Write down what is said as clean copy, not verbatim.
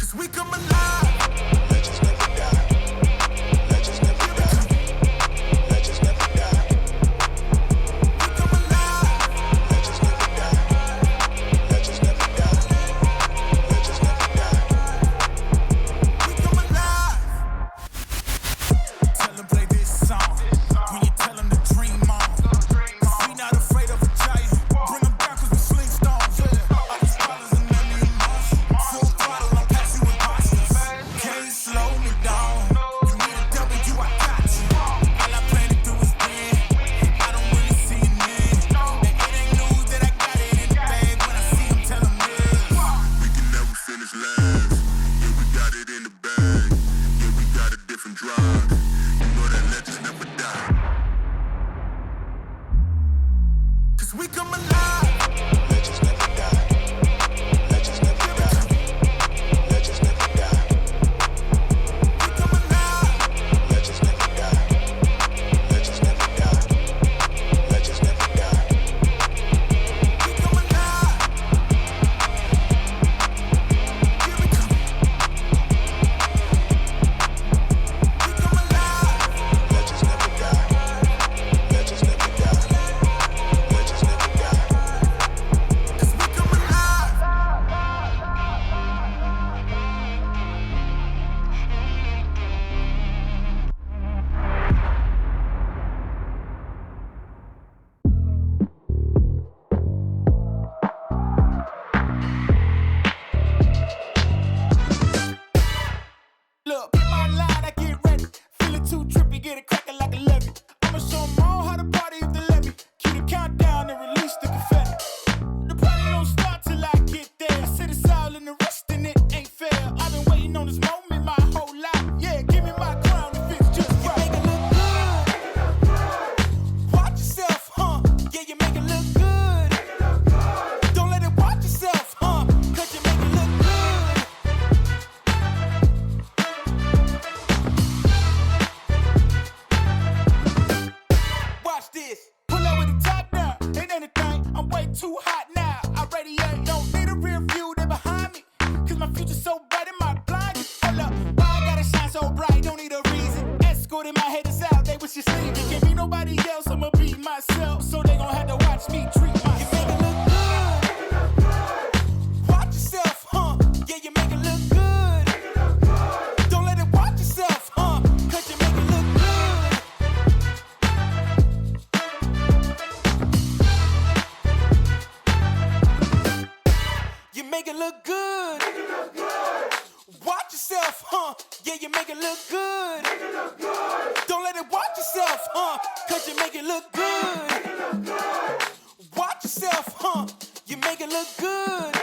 'Cause we come alive. Legends never die. Legends never die. Legends never die. We come alive. Legends never die. Legends never die. Legends never die. We come alive. Tell them play this song. When you tell them to dream on. 'Cause we not afraid of a giant. Bring them down 'cause we sling stones. Yeah. All these problems and none of your emotions. Full throttle, I'm passing with monsters. Can't slow me down. You need a W, I got you. All I plan to do is win. I don't really see an end. And it ain't news that I got it in the bag. When I see them, tell them this. We can never finish last. Yeah, we got it in the bag. Yeah, we got a different drive. You know that legends never die. 'Cause we come alive. Legends never die. Legends never die. Legends never die. We come alive. Legends never die. Legends never die. Legends never die. We come alive. Here we come. We come alive. Legends never die. Legends never die. Legends never die. 'Cause we come alive. Look, in my line, I get ready. Feeling too trippy, get it cracking like a levy. I'ma show 'em all how to party if they let me. Cue the countdown and release the confetti. The party don't start till I get there. Sit us all in the rest and it ain't fair. I've been waiting on this moment my whole life. Yeah, give me my crown if it's just right. You make it look good. Watch yourself, huh? Yeah, you make it look good. Don't let it watch yourself, huh? 'Cause you make it look good. Watch this. Pull up with the top down. Ain't anything. I'm way too hot now. I radiate. Don't need a rear view. They behind me. 'Cause my future's so bright in my blind. Hold up. Why I gotta shine so bright? Don't need a reason. Escorting my haters out. They wish you sleep. Can't be nobody else. I'ma be myself. So they gon' have to watch me treat myself. You make it look good. Watch yourself, huh? Yeah, you make it look good. Don't let it watch yourself, huh? 'Cause you make it look good. You make it look good. Watch yourself, huh? Yeah, you make it look good. Don't let it watch yourself, huh? 'Cause you make it look good. Watch yourself, huh? You make it look good.